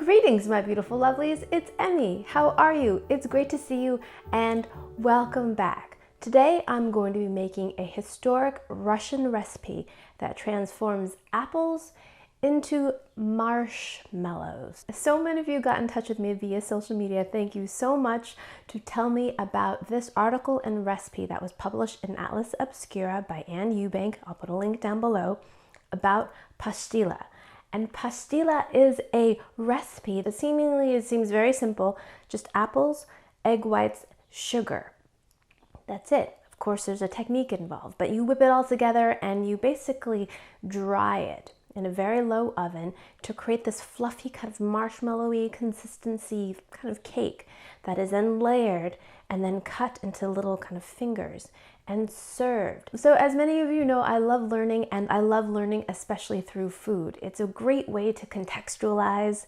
Greetings, my beautiful lovelies. It's Emmy. How are you? It's great to see you and welcome back. Today I'm going to be making a historic Russian recipe that transforms apples into marshmallows. So many of you got in touch with me via social media. Thank you so much to tell me about this article and recipe that was published in Atlas Obscura by Anne Eubank. I'll put a link down below about pastila. And pastila is a recipe that seems very simple, just apples, egg whites, sugar. That's it. Of course, there's a technique involved, but you whip it all together and you basically dry it in a very low oven to create this fluffy kind of marshmallowy consistency kind of cake that is then layered and then cut into little kind of fingers and served. So as many of you know, I love learning, and I love learning especially through food. It's a great way to contextualize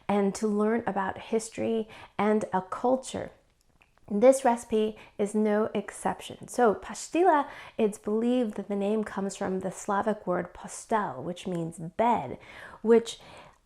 and to learn about history and a culture. This recipe is no exception. So pastila, it's believed that the name comes from the Slavic word postel, which means bed, which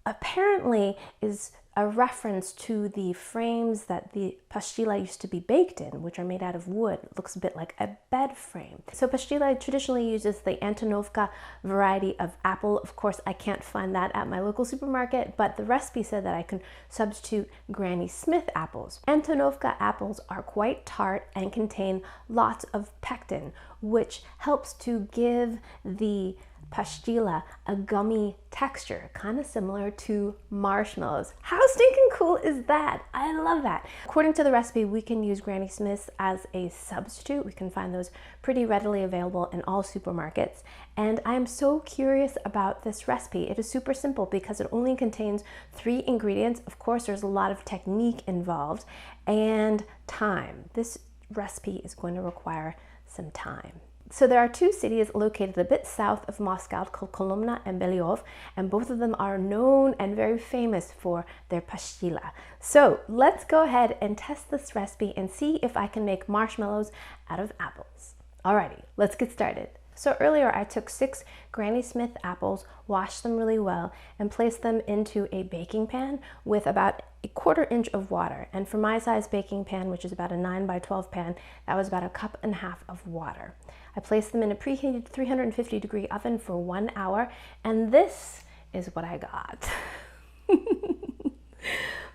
apparently is a reference to the frames that the pastila used to be baked in, which are made out of wood. It looks a bit like a bed frame. So pastila traditionally uses the Antonovka variety of apple. Of course, I can't find that at my local supermarket, but the recipe said that I can substitute Granny Smith apples. Antonovka apples are quite tart and contain lots of pectin, which helps to give the pastila a gummy texture, kind of similar to marshmallows. How stinking cool is that? I love that. According to the recipe, we can use Granny Smiths as a substitute. We can find those pretty readily available in all supermarkets. And I'm so curious about this recipe. It is super simple because it only contains 3 ingredients. Of course, there's a lot of technique involved and time. This recipe is going to require some time. So there are 2 cities located a bit south of Moscow called Kolomna and Belyov, and both of them are known and very famous for their pastila. So let's go ahead and test this recipe and see if I can make marshmallows out of apples. Alrighty, let's get started. So earlier I took 6 Granny Smith apples, washed them really well, and placed them into a baking pan with about 1/4 inch of water. And for my size baking pan, which is about a 9 by 12 pan, that was about 1.5 cups of water. I placed them in a preheated 350-degree oven for 1 hour, and this is what I got.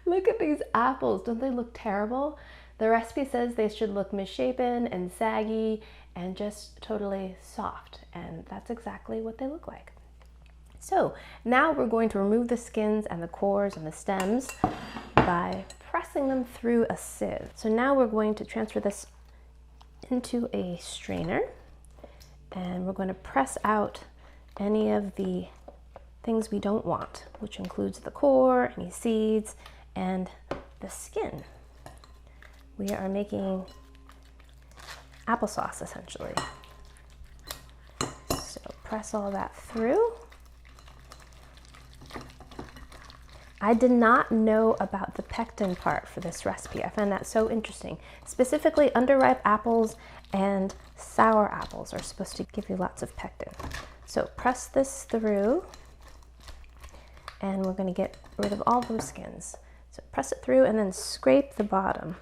Look at these apples. Don't they look terrible? The recipe says they should look misshapen and saggy and just totally soft, and that's exactly what they look like. So now we're going to remove the skins and the cores and the stems by pressing them through a sieve. So now we're going to transfer this into a strainer, and we're going to press out any of the things we don't want, which includes the core, any seeds, and the skin. We are making applesauce essentially. So press all that through. I did not know about the pectin part for this recipe. I found that so interesting. Specifically, underripe apples and sour apples are supposed to give you lots of pectin. So press this through, and we're going to get rid of all those skins. So press it through and then scrape the bottom,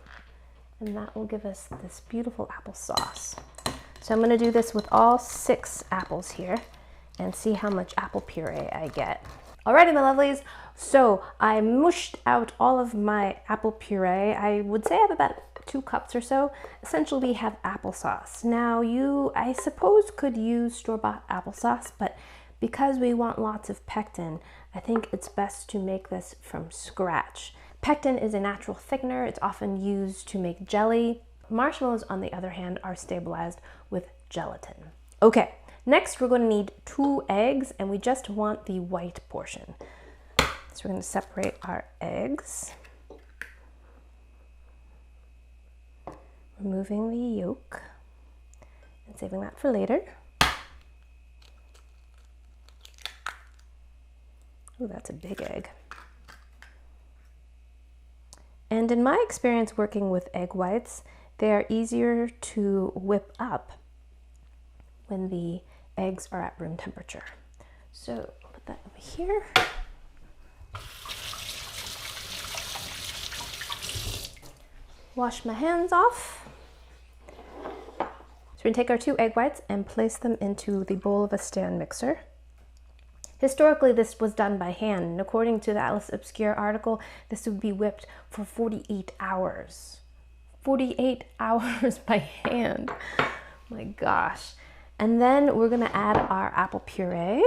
and that will give us this beautiful applesauce. So I'm going to do this with all 6 apples here and see how much apple puree I get. Alrighty, my lovelies, so I mushed out all of my apple puree. I would say I have about 2 cups or so. Essentially, we have applesauce. Now, you, I suppose, could use store-bought applesauce, but because we want lots of pectin, I think it's best to make this from scratch. Pectin is a natural thickener. It's often used to make jelly. Marshmallows, on the other hand, are stabilized with gelatin. Okay. Next, we're going to need 2 eggs, and we just want the white portion. So we're going to separate our eggs, removing the yolk and saving that for later. Oh, that's a big egg. And in my experience working with egg whites, they are easier to whip up when the eggs are at room temperature. So put that over here. wash my hands off. So we're gonna take our 2 egg whites and place them into the bowl of a stand mixer. Historically, this was done by hand, and according to the Atlas Obscure article, this would be whipped for 48 hours. 48 hours by hand. Oh my gosh. And then we're gonna add our apple puree.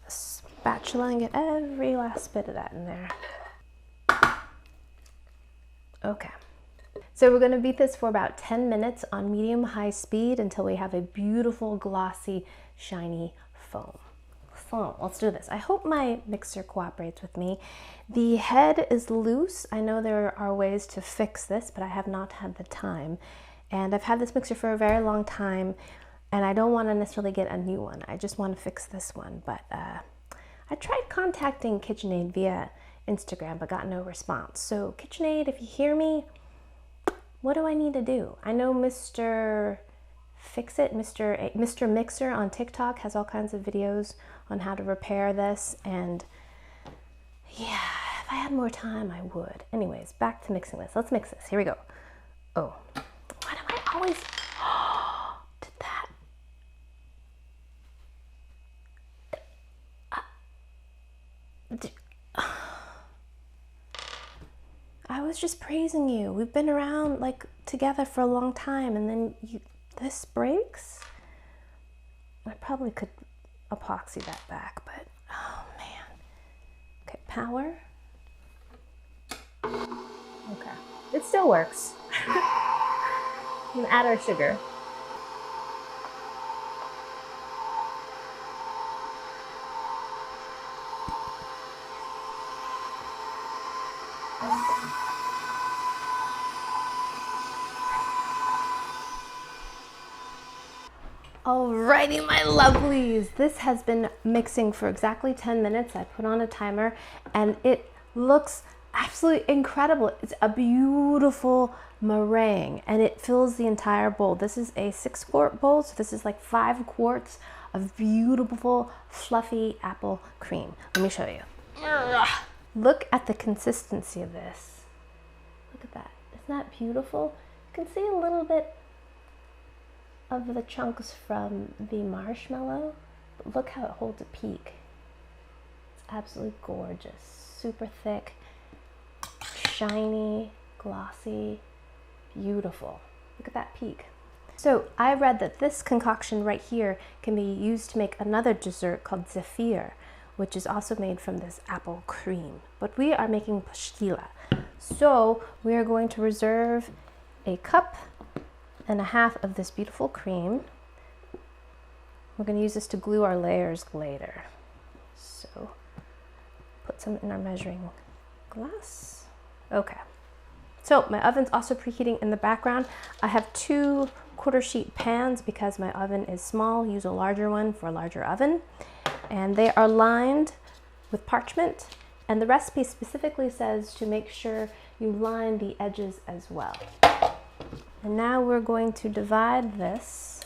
Spatula and get every last bit of that in there. Okay. So we're going to beat this for about 10 minutes on medium-high speed until we have a beautiful, glossy, shiny foam. So let's do this. I hope my mixer cooperates with me. The head is loose. I know there are ways to fix this, but I have not had the time. And I've had this mixer for a very long time, and I don't want to necessarily get a new one. I just want to fix this one. But I tried contacting KitchenAid via Instagram, but got no response. So KitchenAid, if you hear me, what do I need to do? I know Mr. Fix-It, Mr. Mixer on TikTok has all kinds of videos on how to repair this, and yeah, if I had more time, I would. Anyways, back to mixing this. Let's mix this. Here we go. Oh, why do I always... did that... I was just praising you. We've been around like together for a long time, and then this breaks. I probably could epoxy that back, but oh man. Okay, power. Okay, it still works. We can add our sugar. Alrighty, my lovelies, this has been mixing for exactly 10 minutes. I put on a timer and it looks absolutely incredible. It's a beautiful meringue and it fills the entire bowl. This is a 6-quart bowl, so this is like 5 quarts of beautiful, fluffy apple cream. Let me show you. Look at the consistency of this. Look at that. Isn't that beautiful? You can see a little bit of the chunks from the marshmallow, but look how it holds a peak. It's absolutely gorgeous. Super thick, shiny, glossy, beautiful. Look at that peak. So I read that this concoction right here can be used to make another dessert called zephyr, which is also made from this apple cream. But we are making pastila. So we are going to reserve a cup and a half of this beautiful cream. We're going to use this to glue our layers later. So put some in our measuring glass. Okay. So my oven's also preheating in the background. I have 2 quarter sheet pans because my oven is small. Use a larger one for a larger oven. And they are lined with parchment. And the recipe specifically says to make sure you line the edges as well. And now we're going to divide this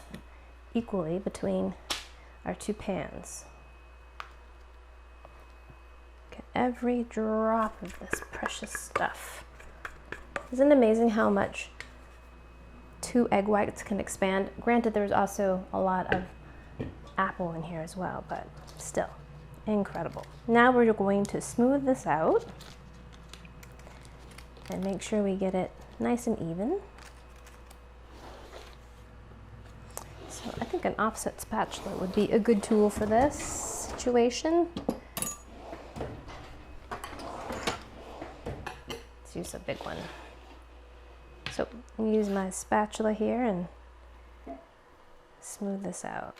equally between our 2 pans. Get every drop of this precious stuff. Isn't it amazing how much 2 egg whites can expand? Granted, there's also a lot of apple in here as well, but still incredible. Now we're going to smooth this out and make sure we get it nice and even. So I think an offset spatula would be a good tool for this situation. Let's use a big one. So I'm use my spatula here and smooth this out.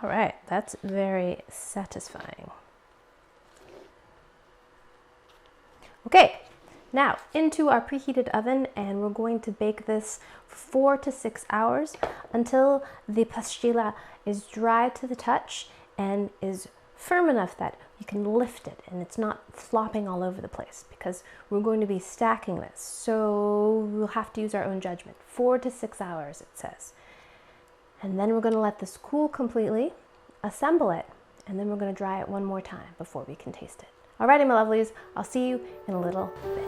All right, that's very satisfying. Okay, now into our preheated oven, and we're going to bake this for 4 to 6 hours until the pastila is dry to the touch and is firm enough that you can lift it and it's not flopping all over the place, because we're going to be stacking this. So we'll have to use our own judgment. 4 to 6 hours, it says. And then we're going to let this cool completely, assemble it, and then we're going to dry it one more time before we can taste it. Alrighty, my lovelies, I'll see you in a little bit.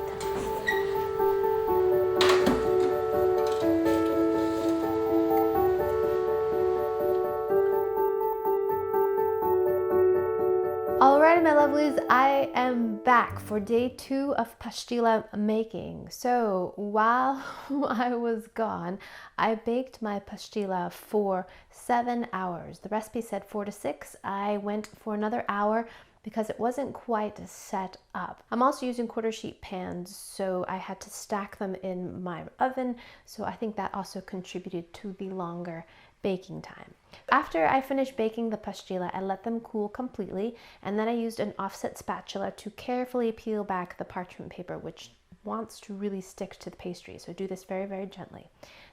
Alrighty, my lovelies, I am back for day 2 of pastila making. So while I was gone, I baked my pastila for 7 hours. The recipe said 4 to 6. I went for another hour because it wasn't quite set up. I'm also using quarter sheet pans, so I had to stack them in my oven. So I think that also contributed to the longer baking time. After I finished baking the pastila, I let them cool completely, and then I used an offset spatula to carefully peel back the parchment paper, which wants to really stick to the pastry. So do this very, very gently.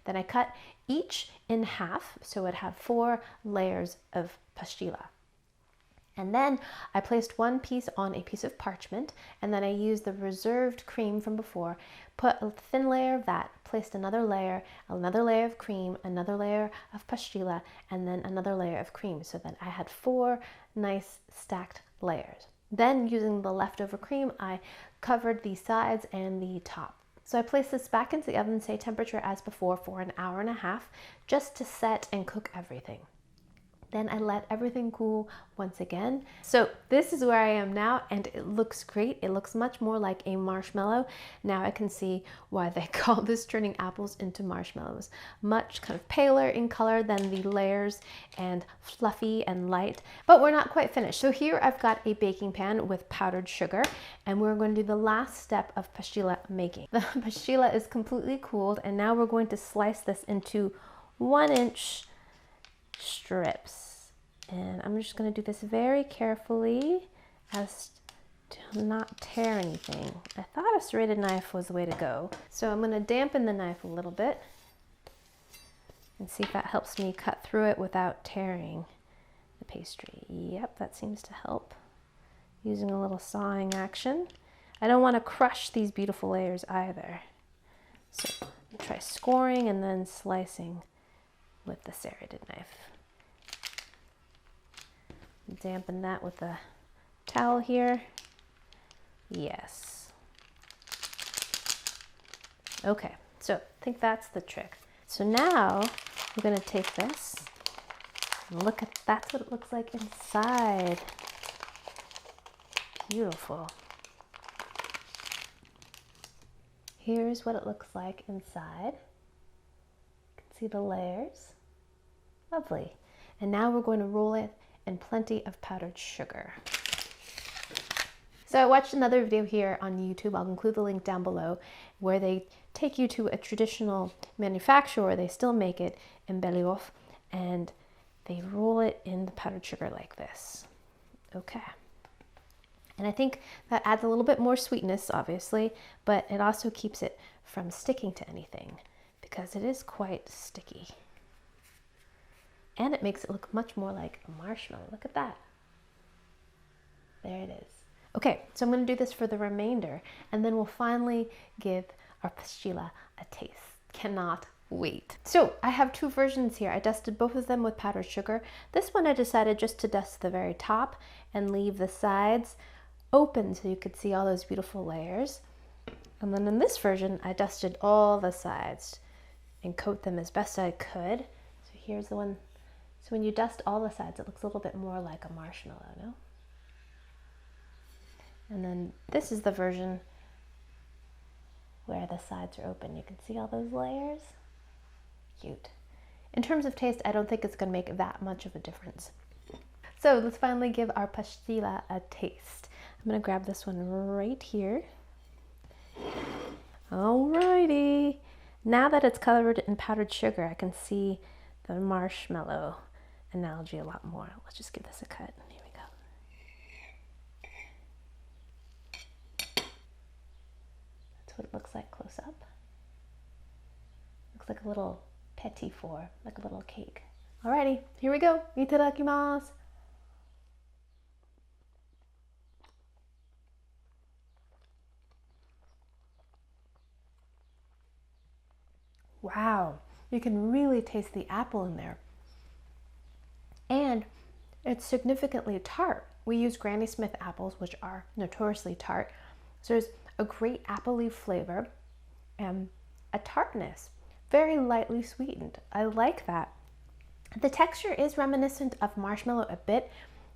Then I cut each in half, so it'd have 4 layers of pastila. And then I placed one piece on a piece of parchment, and then I used the reserved cream from before, put a thin layer of that, placed another layer of cream, another layer of pastila, and then another layer of cream. So then I had 4 nice stacked layers. Then using the leftover cream, I covered the sides and the top. So I placed this back into the oven, say temperature as before, for an hour and a half, just to set and cook everything. Then I let everything cool once again. So this is where I am now, and it looks great. It looks much more like a marshmallow. Now I can see why they call this turning apples into marshmallows. Much kind of paler in color than the layers, and fluffy and light, but we're not quite finished. So here I've got a baking pan with powdered sugar, and we're going to do the last step of pastila making. The pastila is completely cooled, and now we're going to slice this into 1-inch strips, and I'm just going to do this very carefully as to not tear anything. I thought a serrated knife was the way to go, so I'm going to dampen the knife a little bit and see if that helps me cut through it without tearing the pastry. Yep, that seems to help. Using a little sawing action. I don't want to crush these beautiful layers either, so I'll try scoring and then slicing with the serrated knife. Dampen that with a towel here. Yes. Okay, so I think that's the trick. So now we're going to take this and look at, that's what it looks like inside. Beautiful. Here's what it looks like inside. You can see the layers. Lovely. And now we're going to roll it in plenty of powdered sugar. So I watched another video here on YouTube, I'll include the link down below, where they take you to a traditional manufacturer, they still make it in Belioff, and they roll it in the powdered sugar like this. Okay. And I think that adds a little bit more sweetness, obviously, but it also keeps it from sticking to anything, because it is quite sticky. And it makes it look much more like a marshmallow. Look at that. There it is. Okay, so I'm going to do this for the remainder, and then we'll finally give our pastila a taste. Cannot wait. So I have 2 versions here. I dusted both of them with powdered sugar. This one I decided just to dust the very top and leave the sides open so you could see all those beautiful layers. And then in this version, I dusted all the sides and coat them as best I could. So here's the one. So when you dust all the sides, it looks a little bit more like a marshmallow, no? And then this is the version where the sides are open. You can see all those layers. Cute. In terms of taste, I don't think it's going to make that much of a difference. So let's finally give our pastila a taste. I'm going to grab this one right here. Alrighty. Now that it's covered in powdered sugar, I can see the marshmallow analogy a lot more. Let's just give this a cut. Here we go. That's what it looks like close up. Looks like a little petit four, like a little cake. Alrighty, here we go. Itadakimasu. Wow, you can really taste the apple in there. And it's significantly tart. We use Granny Smith apples, which are notoriously tart. So there's a great appley flavor and a tartness, very lightly sweetened. I like that. The texture is reminiscent of marshmallow a bit.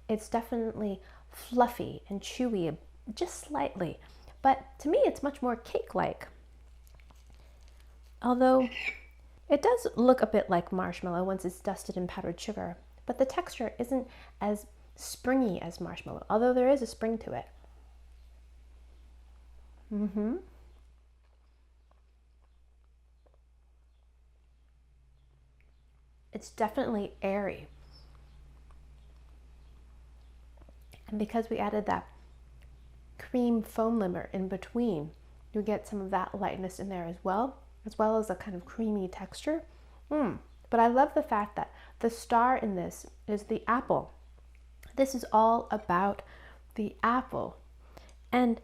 It's definitely fluffy and chewy, just slightly. But to me, it's much more cake-like. Although it does look a bit like marshmallow once it's dusted in powdered sugar, but the texture isn't as springy as marshmallow, although there is a spring to it. It's definitely airy. And because we added that cream foam limmer in between, you get some of that lightness in there as well as a kind of creamy texture. But I love the fact that the star in this is the apple. This is all about the apple. And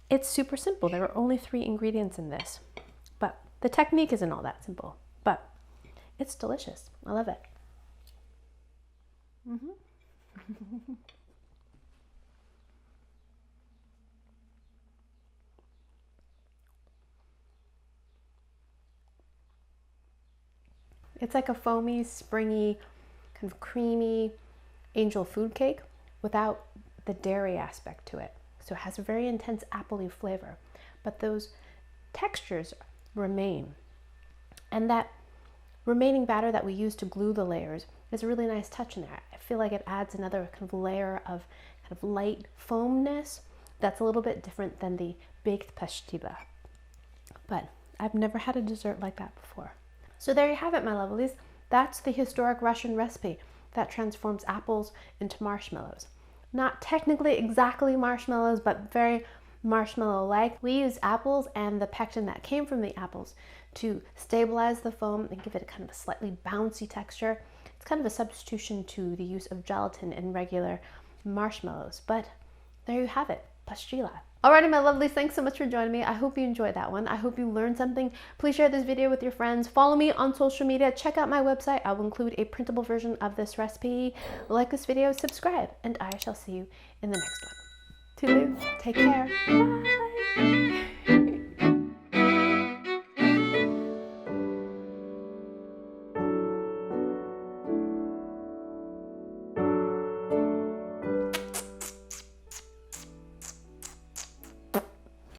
it's super simple. There are only 3 ingredients in this. But the technique isn't all that simple. But it's delicious. I love it. It's like a foamy, springy, kind of creamy angel food cake without the dairy aspect to it. So it has a very intense appley flavor, but those textures remain. And that remaining batter that we use to glue the layers is a really nice touch in there. I feel like it adds another kind of layer of kind of light foamness that's a little bit different than the baked pastila. But I've never had a dessert like that before. So there you have it, my lovelies. That's the historic Russian recipe that transforms apples into marshmallows. Not technically exactly marshmallows, but very marshmallow-like. We use apples and the pectin that came from the apples to stabilize the foam and give it a kind of a slightly bouncy texture. It's kind of a substitution to the use of gelatin in regular marshmallows. But there you have it, pastila. Alrighty, my lovelies, thanks so much for joining me. I hope you enjoyed that one. I hope you learned something. Please share this video with your friends. Follow me on social media. Check out my website. I will include a printable version of this recipe. Like this video, subscribe, and I shall see you in the next one. Toodaloo, take care, bye.